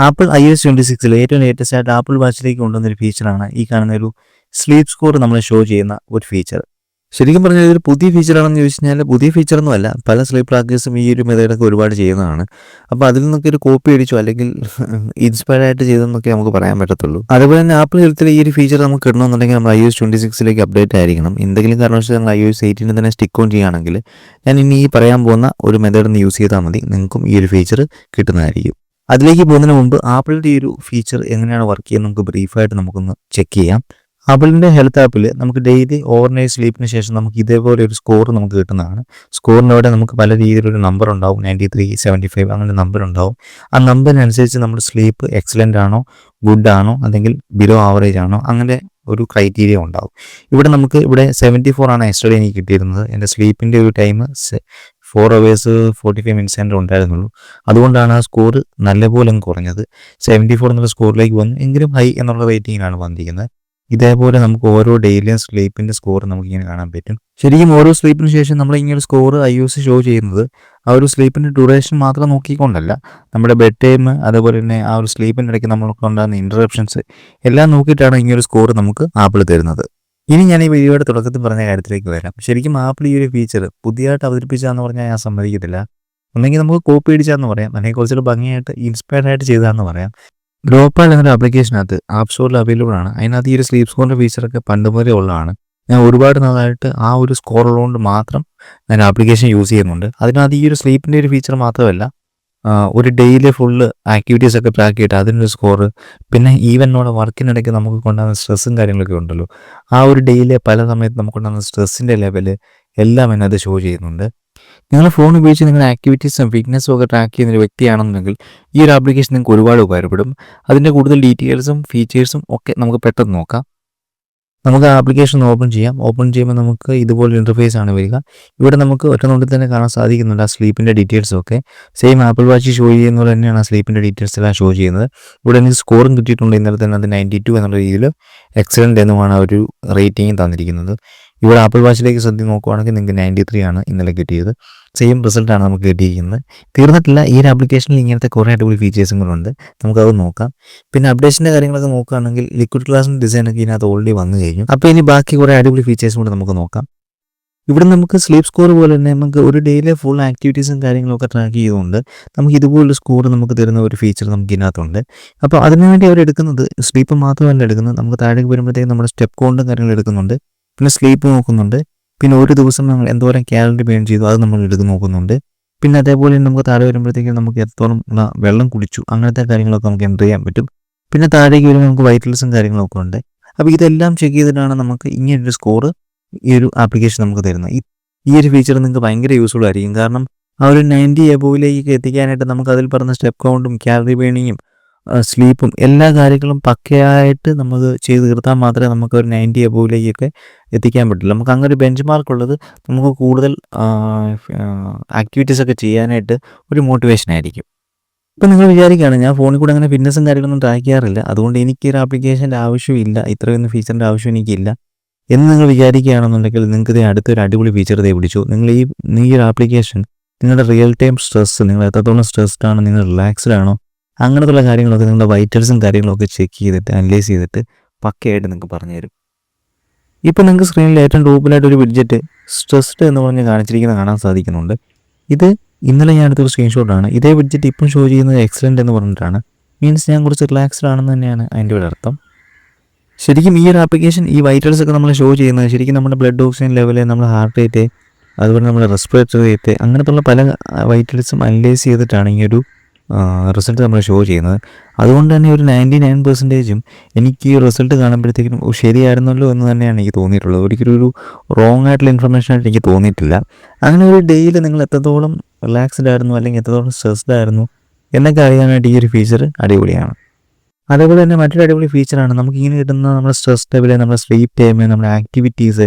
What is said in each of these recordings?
Apple iOS 26 ഏറ്റവും latest ആയിട്ട് apple വാച്ചിലേക്ക് കൊണ്ടുവന്നൊരു ഫീച്ചറാണ് ഈ കാണുന്ന ഒരു സ്ലീപ്പ് സ്കോർ നമ്മളെ ഷോ ചെയ്യുന്ന ഒരു ഫീച്ചർ. ശരിക്കും പറഞ്ഞാൽ ഇതൊരു പുതിയ ഫീച്ചറാണെന്ന് ചോദിച്ചു കഴിഞ്ഞാൽ പുതിയ ഫീച്ചറൊന്നും അല്ല. പല സ്ലീപ്പ് ട്രാക്കേഴ്സും ഈ ഒരു മെത്തേഡൊക്കെ ഒരുപാട് ചെയ്യുന്നതാണ്. അപ്പോൾ അതിൽ നിന്നൊക്കെ ഒരു കോപ്പി അടിച്ചോ അല്ലെങ്കിൽ ഇൻസ്പയർ ആയിട്ട് ചെയ്തെന്നൊക്കെ നമുക്ക് പറയാൻ പറ്റത്തുള്ളൂ. അതുപോലെ തന്നെ ആപ്പിൾ ഹെൽത്തിൽ ഈ ഒരു ഫീച്ചർ നമുക്ക് കിട്ടണമെന്നുണ്ടെങ്കിൽ നമ്മൾ iOS 26 അപ്ഡേറ്റ് ആയിരിക്കണം. എന്തെങ്കിലും കാരണവശാൽ നമ്മൾ iOS 18 തന്നെ സ്റ്റിക്ക് ഓൺ ചെയ്യുകയാണെങ്കിൽ ഞാൻ ഇനി ഈ പറയാൻ പോകുന്ന ഒരു മെത്തേഡ് ഒന്ന് യൂസ് ചെയ്താൽ മതി, നിങ്ങൾക്കും ഈ ഒരു ഫീച്ചർ കിട്ടുന്നതായിരിക്കും. അതിലേക്ക് പോകുന്നതിന് മുമ്പ് ആപ്പിളിൻ്റെ ഈ ഒരു ഫീച്ചർ എങ്ങനെയാണ് വർക്ക് ചെയ്യുന്നത് നമുക്ക് ബ്രീഫായിട്ട് നമുക്കൊന്ന് ചെക്ക് ചെയ്യാം. ആപ്പിളിൻ്റെ ഹെൽത്ത് ആപ്പിൽ നമുക്ക് ഡെയിലി ഓവർനൈറ്റ് സ്ലീപ്പിന് ശേഷം നമുക്ക് ഇതേപോലെ ഒരു സ്കോർ നമുക്ക് കിട്ടുന്നതാണ്. സ്കോറിൻ്റെ അവിടെ നമുക്ക് പല രീതിയിലൊരു നമ്പർ ഉണ്ടാവും, 93, 75 അങ്ങനെ നമ്പർ ഉണ്ടാവും. ആ നമ്പറിനനുസരിച്ച് നമ്മുടെ സ്ലീപ്പ് എക്സലൻ്റ് ആണോ, ഗുഡ് ആണോ, അല്ലെങ്കിൽ ബിലോ ആവറേജ് ആണോ, അങ്ങനെ ഒരു ക്രൈറ്റീരിയ ഉണ്ടാവും. ഇവിടെ 74 ആണ് എക്സ്ട്രാ എനിക്ക് കിട്ടിയിരുന്നത്. എൻ്റെ സ്ലീപ്പിൻ്റെ ഒരു ടൈം 4 hours 45 minutes ഉണ്ടായിരുന്നുള്ളൂ. അതുകൊണ്ടാണ് ആ സ്കോർ നല്ലപോലെ കുറഞ്ഞത്. 74 എന്നുള്ള സ്കോറിലേക്ക് വന്നു, എങ്കിലും ഹൈ എന്നുള്ള റേറ്റിങ്ങിലാണ് വന്നിരിക്കുന്നത്. ഇതേപോലെ നമുക്ക് ഓരോ ഡെയിലിയും സ്ലീപ്പിൻ്റെ സ്കോർ നമുക്കിങ്ങനെ കാണാൻ പറ്റും. ശരിക്കും ഓരോ സ്ലീപ്പിന് ശേഷം നമ്മൾ ഇങ്ങനെ സ്കോർ iOS ഷോ ചെയ്യുന്നത് ആ ഒരു സ്ലീപ്പിൻ്റെ ഡ്യൂറേഷൻ മാത്രം നോക്കിക്കൊണ്ടല്ല, നമ്മുടെ ബെഡ് ടൈം, അതുപോലെ തന്നെ ആ ഒരു സ്ലീപ്പിൻ്റെ ഇടയ്ക്ക് നമ്മൾക്ക് ഉണ്ടാകുന്ന ഇൻറ്ററപ്ഷൻസ് എല്ലാം നോക്കിയിട്ടാണ് ഇങ്ങനൊരു സ്കോർ നമുക്ക് ആപ്പിൾ തരുന്നത്. ഇനി ഞാൻ ഈ വീഡിയോയുടെ തുടക്കത്തിൽ പറഞ്ഞ കാര്യത്തിലേക്ക് വരാം. ശരിക്കും ആപ്പിൾ ഈ ഒരു ഫീച്ചർ പുതിയതായിട്ട് അവതരിപ്പിച്ചാന്ന് പറഞ്ഞാൽ ഞാൻ സമ്മതിക്കത്തില്ല. ഒന്നെങ്കിൽ നമുക്ക് കോപ്പി അടിച്ചാന്ന് പറയാം, അല്ലെങ്കിൽ കുറച്ചുകൂടി ഭംഗിയായിട്ട് ഇൻസ്പയർഡ് ആയിട്ട് ചെയ്താന്ന് പറയാം. ഗ്രോപ്പാൽ എന്നൊരു ആപ്ലിക്കേഷനകത്ത് ആപ്പ് സ്റ്റോറിൽ അവൈലബിൾ ആണ്. അതിനകത്ത് ഈ ഒരു സ്ലീപ്പ് സ്കോറിൻ്റെ ഫീച്ചറൊക്കെ പണ്ട് മുതലേ ഉള്ളതാണ്. ഞാൻ ഒരുപാട് നാളായിട്ട് ആ ഒരു സ്കോർ ഉള്ളതുകൊണ്ട് മാത്രം ഞാൻ ആപ്ലിക്കേഷൻ യൂസ് ചെയ്യുന്നുണ്ട്. അതിനകത്ത് ഈ ഒരു സ്ലീപ്പിൻ്റെ ഒരു ഫീച്ചർ മാത്രമല്ല, ഒരു ഡെയിലി ഫുള്ള് ആക്ടിവിറ്റീസ് ഒക്കെ ട്രാക്ക് ചെയ്തിട്ട് അതിനൊരു സ്കോർ, പിന്നെ ഈവൻ നമ്മുടെ വർക്കിനിടയ്ക്ക് നമുക്ക് കൊണ്ടുവന്ന സ്ട്രെസ്സും കാര്യങ്ങളൊക്കെ ഉണ്ടല്ലോ, ആ ഒരു ഡെയിലി പല സമയത്ത് നമുക്കുണ്ടാകുന്ന സ്ട്രെസ്സിൻ്റെ ലെവല് എല്ലാം അതിനകത്ത് ഷോ ചെയ്യുന്നുണ്ട്. നിങ്ങൾ ഫോൺ ഉപയോഗിച്ച് നിങ്ങളുടെ ആക്ടിവിറ്റീസും ഫിറ്റ്നസ്സും ഒക്കെ ട്രാക്ക് ചെയ്യുന്ന ഒരു വ്യക്തിയാണെന്നുണ്ടെങ്കിൽ ഈ ഒരു ആപ്ലിക്കേഷൻ നിങ്ങൾക്ക് ഒരുപാട് ഉപകാരപ്പെടും. അതിൻ്റെ കൂടുതൽ ഡീറ്റെയിൽസും ഫീച്ചേഴ്സും ഒക്കെ നമുക്ക് പെട്ടെന്ന് നോക്കാം. നമുക്ക് ആപ്ലിക്കേഷൻ ഓപ്പൺ ചെയ്യാം. ഓപ്പൺ ചെയ്യുമ്പോൾ നമുക്ക് ഇതുപോലെ ഇൻ്റർഫേസ് ആണ് വരിക. ഇവിടെ നമുക്ക് ഒറ്റ നോട്ടിൽ തന്നെ കാണാൻ സാധിക്കുന്നുണ്ട് ആ സ്ലീപ്പിൻ്റെ ഡീറ്റെയിൽസും ഒക്കെ. സെയിം ആപ്പിൾ വാച്ച് ഷോ ചെയ്യുന്നത് പോലെ തന്നെയാണ് ആ സ്ലീപ്പിൻ്റെ ഡീറ്റെയിൽസ് എല്ലാം ഷോ ചെയ്യുന്നത്. ഇവിടെ എനിക്ക് സ്കോറും കിട്ടിയിട്ടുണ്ട്. ഇന്നലെ തന്നെ അത് 92 എന്നുള്ള രീതിയിൽ എക്സലൻ്റ് എന്നുമാണ് ആ ഒരു റേറ്റിംഗ് തന്നിരിക്കുന്നത്. ഇവിടെ ആപ്പിൾ വാച്ചിലേക്ക് ശ്രദ്ധ നോക്കുവാണെങ്കിൽ നിങ്ങൾക്ക് 93 ആണ് ഇന്നലെ കിട്ടിയത്. സെയിം റിസൾട്ടാണ് നമുക്ക് കിട്ടിയിരിക്കുന്നത്. തീർന്നിട്ടില്ല, ഈ ഒരു ആപ്ലിക്കേഷനിൽ ഇങ്ങനത്തെ കുറേ അടിപൊളി ഫീച്ചേഴ്സും കൂടെ ഉണ്ട്, നമുക്കത് നോക്കാം. പിന്നെ അപ്ഡേഷൻ്റെ കാര്യങ്ങളൊക്കെ നോക്കുകയാണെങ്കിൽ ലിക്വിഡ് ഗ്ലാസിൻ്റെ ഡിസൈനൊക്കെ ഇതിനകത്ത് ഓൾറെഡി വന്നു കഴിഞ്ഞു. അപ്പോൾ ഇനി ബാക്കി കുറേ അടിപൊളി ഫീച്ചേഴ്സും കൂടെ നമുക്ക് നോക്കാം. ഇവിടെ നമുക്ക് സ്ലീപ്പ് സ്കോർ പോലെ തന്നെ നമുക്ക് ഒരു ഡെയിലി ഫുൾ ആക്ടിവിറ്റീസും കാര്യങ്ങളൊക്കെ ട്രാക്ക് ചെയ്തുകൊണ്ട് നമുക്ക് ഇതുപോലൊരു സ്കോർ നമുക്ക് തരുന്ന ഒരു ഫീച്ചർ നമുക്ക് ഇതിനകത്തുണ്ട്. അപ്പോൾ അതിനുവേണ്ടി അവർ എടുക്കുന്നത് സ്ലീപ്പ് മാത്രമല്ല എടുക്കുന്നത്, നമുക്ക് താഴേക്ക് വരുമ്പോഴത്തേക്കും നമ്മുടെ സ്റ്റെപ്പ് കൗണ്ടും കാര്യങ്ങളും എടുക്കുന്നുണ്ട്, പിന്നെ സ്ലീപ്പ് നോക്കുന്നുണ്ട്, പിന്നെ ഒരു ദിവസം നമ്മൾ എന്തോരം കാലറി ബേൺ ചെയ്തു അത് നമ്മൾ എടുത്ത് നോക്കുന്നുണ്ട്. പിന്നെ അതേപോലെ നമുക്ക് താഴെ വരുമ്പോഴത്തേക്കും നമുക്ക് എത്രത്തോളം വെള്ളം കുടിച്ചു അങ്ങനത്തെ കാര്യങ്ങളൊക്കെ നമുക്ക് എൻ്റർ ചെയ്യാൻ പറ്റും. പിന്നെ താഴേക്ക് വരുമ്പോൾ നമുക്ക് വൈറ്റൽസും കാര്യങ്ങളൊക്കെ ഉണ്ട്. അപ്പോൾ ഇതെല്ലാം ചെക്ക് ചെയ്തിട്ടാണ് നമുക്ക് ഇങ്ങനൊരു സ്കോർ ഈ ഒരു ആപ്ലിക്കേഷൻ നമുക്ക് തരുന്നത്. ഈ ഒരു ഫീച്ചർ നിങ്ങൾക്ക് ഭയങ്കര യൂസ്ഫുൾ ആയിരിക്കും. കാരണം ആ ഒരു 90 എബോവിലേക്ക് എത്തിക്കാനായിട്ട് നമുക്ക് അതിൽ പറഞ്ഞ സ്റ്റെപ്പ് കൗണ്ടും കാലറി ബേണിങ്ങും സ്ലീപ്പും എല്ലാ കാര്യങ്ങളും പക്കയായിട്ട് നമുക്ക് ചെയ്ത് തീർത്താൽ മാത്രമേ നമുക്ക് ഒരു 90 എബോവിലേക്കൊക്കെ എത്തിക്കാൻ പറ്റുള്ളൂ. നമുക്ക് അങ്ങനെ ഒരു ബെഞ്ച് മാർക്ക് ഉള്ളത് നമുക്ക് കൂടുതൽ ആക്ടിവിറ്റീസൊക്കെ ചെയ്യാനായിട്ട് ഒരു മോട്ടിവേഷൻ ആയിരിക്കും. ഇപ്പം നിങ്ങൾ വിചാരിക്കുകയാണ് ഞാൻ ഫോണിൽ കൂടെ അങ്ങനെ ഫിറ്റ്നസ്സും കാര്യങ്ങളൊന്നും ട്രാക്ക് ചെയ്യാറില്ല, അതുകൊണ്ട് എനിക്ക് ഒരു ആപ്ലിക്കേഷൻ്റെ ആവശ്യമില്ല, ഇത്രയൊന്നും ഫീച്ചറിൻ്റെ ആവശ്യം എനിക്കില്ല എന്ന് നിങ്ങൾ വിചാരിക്കുകയാണെന്നുണ്ടെങ്കിൽ നിങ്ങൾക്ക് ഇതേ അടുത്തൊരു അടിപൊളി ഫീച്ചർ ഇതേ പിടിച്ചു. നിങ്ങൾ ഈ ഒരു ആപ്ലിക്കേഷൻ നിങ്ങളുടെ റിയൽ ടൈം സ്ട്രെസ്സ്, നിങ്ങൾ എത്രത്തോളം സ്ട്രെസ്ഡ് ആണ്, നിങ്ങൾ റിലാക്സ്ഡ് ആണോ, അങ്ങനത്തുള്ള കാര്യങ്ങളൊക്കെ നിങ്ങളുടെ വൈറ്റൽസും കാര്യങ്ങളൊക്കെ ചെക്ക് ചെയ്തിട്ട് അനലൈസ് ചെയ്തിട്ട് പക്കയായിട്ട് നിങ്ങൾക്ക് പറഞ്ഞു തരും. ഇപ്പോൾ നിങ്ങൾക്ക് സ്ക്രീനിൽ ഏറ്റവും ടോപ്പിലായിട്ടൊരു വിഡ്ജറ്റ് സ്ട്രെസ്ഡ് എന്ന് പറഞ്ഞ് കാണിച്ചിരിക്കുന്നത് കാണാൻ സാധിക്കുന്നുണ്ട്. ഇത് ഇന്നലെ ഞാൻ എടുത്തൊരു സ്ക്രീൻഷോട്ടാണ്. ഇതേ വിഡ്ജറ്റ് ഇപ്പം ഷോ ചെയ്യുന്നത് എക്സലൻ്റ് എന്ന് പറഞ്ഞിട്ടാണ്. മീൻസ് ഞാൻ കുറച്ച് റിലാക്സ്ഡ് ആണെന്ന് തന്നെയാണ് അതിൻ്റെ ഒരു അർത്ഥം. ശരിക്കും ഈ ഒരു ആപ്ലിക്കേഷൻ ഈ വൈറ്റൽസ് ഒക്കെ നമ്മൾ ഷോ ചെയ്യുന്നത് ശരിക്കും നമ്മുടെ ബ്ലഡ് ഓക്സിജൻ ലെവല്, നമ്മുടെ ഹാർട്ട് റേറ്റ്, അതുപോലെ നമ്മുടെ റെസ്പിറേറ്ററി റേറ്റ്, അങ്ങനത്തുള്ള പല വൈറ്റൽസും അനലൈസ് ചെയ്തിട്ടാണ് ഈ ഒരു റിസൾട്ട് നമ്മൾ ഷോ ചെയ്യുന്നത്. അതുകൊണ്ട് തന്നെ ഒരു 99% എനിക്ക് ഈ റിസൾട്ട് കാണുമ്പോഴത്തേക്കും ശരിയായിരുന്നല്ലോ എന്ന് തന്നെയാണ് എനിക്ക് തോന്നിയിട്ടുള്ളത്. ഒരിക്കലും ഒരു റോങ് ആയിട്ടുള്ള ഇൻഫർമേഷൻ ആയിട്ട് എനിക്ക് തോന്നിയിട്ടില്ല. അങ്ങനെ ഒരു ഡേയിൽ നിങ്ങൾ എത്രത്തോളം റിലാക്സ്ഡ് ആയിരുന്നു അല്ലെങ്കിൽ എത്രത്തോളം സ്ട്രെസ്ഡ് ആയിരുന്നു എന്നൊക്കെ അറിയാനായിട്ട് ഈ ഒരു ഫീച്ചർ അടിപൊളിയാണ്. അതേപോലെ തന്നെ മറ്റൊരു അടിപൊളി ഫീച്ചറാണ് നമുക്ക് ഇങ്ങനെ കിട്ടുന്ന നമ്മുടെ സ്ട്രെസ് ലെവല്, നമ്മുടെ സ്ലീപ്പ് ടൈം, നമ്മുടെ ആക്ടിവിറ്റീസ്,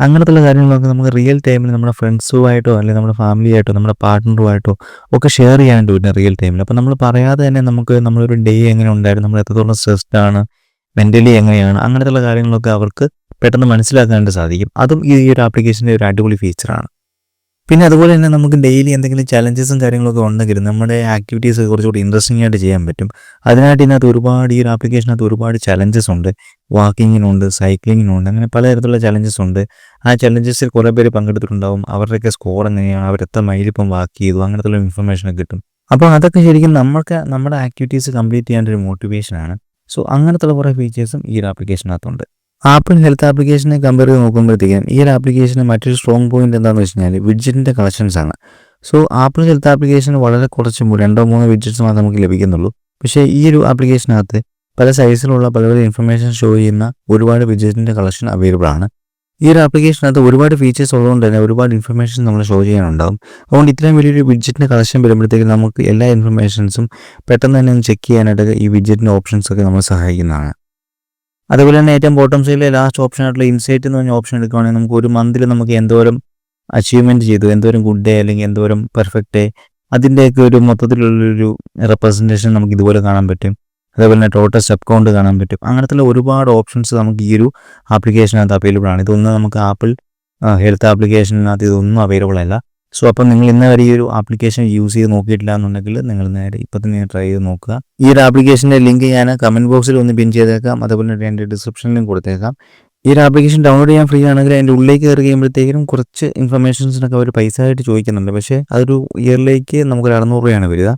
അങ്ങനത്തുള്ള കാര്യങ്ങളൊക്കെ നമുക്ക് റിയൽ ടൈമിൽ നമ്മുടെ ഫ്രണ്ട്സുമായിട്ടോ അല്ലെങ്കിൽ നമ്മുടെ ഫാമിലിയായിട്ടോ നമ്മുടെ പാർട്ട്ണറുമായിട്ടോ ഒക്കെ ഷെയർ ചെയ്യാനായിട്ട് പറ്റും റിയൽ ടൈമിൽ. അപ്പോൾ നമ്മൾ പറയാതെ തന്നെ നമുക്ക് നമ്മളൊരു ഡേ എങ്ങനെ ഉണ്ടായിരുന്നു, നമ്മൾ എത്രത്തോളം സ്ട്രെസ്ഡ് ആണ്, മെൻ്റലി എങ്ങനെയാണ്, അങ്ങനത്തുള്ള കാര്യങ്ങളൊക്കെ അവർക്ക് പെട്ടെന്ന് മനസ്സിലാക്കാനായിട്ട് സാധിക്കും. അതും ഈ ഒരു ആപ്ലിക്കേഷൻ്റെ ഒരു അടിപൊളി ഫീച്ചറാണ്. പിന്നെ അതുപോലെ തന്നെ നമുക്ക് ഡെയിലി എന്തെങ്കിലും ചലഞ്ചസും കാര്യങ്ങളൊക്കെ ഉണ്ടെങ്കിൽ നമ്മുടെ ആക്ടിവിറ്റീസ് കുറച്ചുകൂടി ഇൻട്രസ്റ്റിംഗ് ആയിട്ട് ചെയ്യാൻ പറ്റും. അതിനായിട്ട് ഇതിനകത്ത് ഈ ഒരു ആപ്ലിക്കേഷനകത്ത് ഒരുപാട് ചലഞ്ചസ് ഉണ്ട്. വാക്കിങ്ങിനുണ്ട്, സൈക്ലിങ്ങിനുണ്ട്, അങ്ങനെ പലതരത്തിലുള്ള ചലഞ്ചസ് ഉണ്ട്. ആ ചലഞ്ചസിൽ കുറേ പേര് പങ്കെടുത്തിട്ടുണ്ടാവും. അവരുടെയൊക്കെ സ്കോർ എങ്ങനെയാണ്, അവരെത്ര മൈലിപ്പം വാക്ക് ചെയ്തു, അങ്ങനത്തുള്ള ഇൻഫർമേഷനൊക്കെ കിട്ടും. അപ്പോൾ അതൊക്കെ ശരിക്കും നമ്മുടെ ആക്ടിവിറ്റീസ് കംപ്ലീറ്റ് ചെയ്യാനൊരു മോട്ടിവേഷനാണ്. സോ അങ്ങനത്തുള്ള കുറേ ഫീച്ചേഴ്സും ഈ ഒരു ആപ്ലിക്കേഷനകത്തുണ്ട്. ആപ്പിൾ ഹെൽത്ത് ആപ്ലിക്കേഷനെ കമ്പയർ ചെയ്ത് നോക്കുമ്പോഴത്തേക്കും ഈ ഒരു ആപ്ലിക്കേഷന് മറ്റൊരു സ്ട്രോങ് പോയിന്റ് എന്താണെന്ന് വെച്ച് കഴിഞ്ഞാൽ വിഡ്ജറ്റിൻ്റെ കളക്ഷൻസ് ആണ്. സോ ആപ്പിൾ ഹെൽത്ത് ആപ്ലിക്കേഷൻ വളരെ കുറച്ച് 2-3 വിഡ്ജറ്റ്സ് മാത്രമേ നമുക്ക് ലഭിക്കുന്നുള്ളൂ. പക്ഷേ ഈ ഒരു ആപ്ലിക്കേഷനകത്ത് പല സൈസിലുള്ള പല ഇൻഫർമേഷൻ ഷോ ചെയ്യുന്ന ഒരുപാട് വിഡ്ജറ്റിൻ്റെ കളക്ഷൻ അവൈലബിൾ ആണ്. ഈ ഒരു ആപ്ലിക്കേഷനകത്ത് ഒരുപാട് ഫീച്ചേഴ്സ് ഉള്ളതുകൊണ്ട് തന്നെ ഒരുപാട് ഇൻഫർമേഷൻ നമ്മൾ ഷോ ചെയ്യാനുണ്ടാകും. അതുകൊണ്ട് ഇത്രയും വലിയൊരു വിഡ്ജറ്റിൻ്റെ കളക്ഷൻ വരുമ്പോഴത്തേക്കും നമുക്ക് എല്ലാ ഇൻഫർമേഷൻസും പെട്ടെന്ന് തന്നെ ഒന്ന് ചെക്ക് ചെയ്യാനായിട്ട് ഈ വിഡ്ജറ്റിൻ്റെ ഓപ്ഷൻസ് ഒക്കെ നമ്മളെ സഹായിക്കുന്നതാണ്. അതുപോലെ തന്നെ ഏറ്റവും ബോട്ടം സൈഡിലെ ലാസ്റ്റ് ഓപ്ഷൻ ആയിട്ടുള്ള ഇൻസൈറ്റ് എന്ന് പറഞ്ഞ ഓപ്ഷൻ എടുക്കുകയാണെങ്കിൽ നമുക്ക് ഒരു മന്തിൽ നമുക്ക് എന്തോരം അച്ചീവ്മെൻറ്റ് ചെയ്തു, എന്തോരം ഗുഡ് ഡേ അല്ലെങ്കിൽ എന്തോരം പെർഫെക്റ്റ് ഡേ, അതിൻ്റെയൊക്കെ ഒരു മൊത്തത്തിലുള്ളൊരു റെപ്രസെൻറ്റേഷൻ നമുക്ക് ഇതുപോലെ കാണാൻ പറ്റും. അതേപോലെ തന്നെ ടോട്ടൽ സ്റ്റെപ്പ് കൗണ്ട് കാണാൻ പറ്റും. അങ്ങനത്തുള്ള ഒരുപാട് ഓപ്ഷൻസ് നമുക്ക് ഈ ഒരു ആപ്ലിക്കേഷനകത്ത് അവൈലബിൾ ആണ്. ഇതൊന്നും നമുക്ക് ആപ്പിൾ ഹെൽത്ത് ആപ്ലിക്കേഷനകത്ത് ഇതൊന്നും അവൈലബിൾ അല്ല. സോ അപ്പം നിങ്ങൾ ഇന്ന് വരെ ഈ ഒരു ആപ്ലിക്കേഷൻ യൂസ് ചെയ്ത് നോക്കിയിട്ടില്ല എന്നുണ്ടെങ്കിൽ നിങ്ങൾ നേരെ ഇപ്പം തന്നെ ട്രൈ ചെയ്ത് നോക്കുക. ഈ ഒരു ആപ്ലിക്കേഷൻ്റെ ലിങ്ക് ഞാൻ കമൻറ്റ് ബോക്സിൽ ഒന്ന് പിൻ ചെയ്തേക്കാം. അതേപോലെ തന്നെ എൻ്റെ ഡിസ്ക്രിപ്ഷനിലും കൊടുത്തേക്കാം. ഈ ഒരു ആപ്ലിക്കേഷൻ ഡൗൺലോഡ് ചെയ്യാൻ ഫ്രീ ആണെങ്കിൽ അതിൻ്റെ ഉള്ളിലേക്ക് കയറി കഴിയുമ്പോഴത്തേക്കും കുറച്ച് ഇൻഫർമേഷൻസിനൊക്കെ അവർ പൈസ ആയിട്ട് ചോദിക്കുന്നുണ്ട്. പക്ഷേ അതൊരു ഇയറിലേക്ക് നമുക്കൊരു 600 രൂപയാണ് വരിക.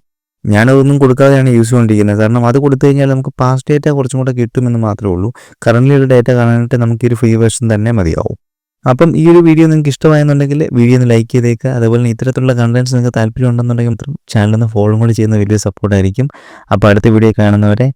ഞാനതൊന്നും കൊടുക്കാതെയാണ് യൂസ് ചെയ്തുകൊണ്ടിരിക്കുന്നത്. കാരണം അത് കൊടുത്തു കഴിഞ്ഞാൽ നമുക്ക് പാസ്റ്റ് ഡേറ്റ കുറച്ചും കൂടെ കിട്ടുമെന്ന് മാത്രമേ ഉള്ളൂ. കറൻറ്റ്ലി ഒരു ഡേറ്റ കാണാനായിട്ട് നമുക്ക് ഈ ഒരു ഫ്രീ വേർഷൻ തന്നെ മതിയാവും. അപ്പം ഈ ഒരു വീഡിയോ നിങ്ങൾക്ക് ഇഷ്ടമായെന്നുണ്ടെങ്കിൽ വീഡിയോ ഒന്ന് ലൈക്ക് ചെയ്തേക്കുക. അതുപോലെ തന്നെ ഇത്തരത്തിലുള്ള കണ്ടൻറ്റ്സ് നിങ്ങൾക്ക് താല്പര്യം ഉണ്ടെന്നുണ്ടെങ്കിൽ മാത്രം ചാനലൊന്ന് ഫോളോ കൂടി ചെയ്യുന്ന വലിയ സപ്പോർട്ടായിരിക്കും. അപ്പോൾ അടുത്ത വീഡിയോ കാണുന്നവരെ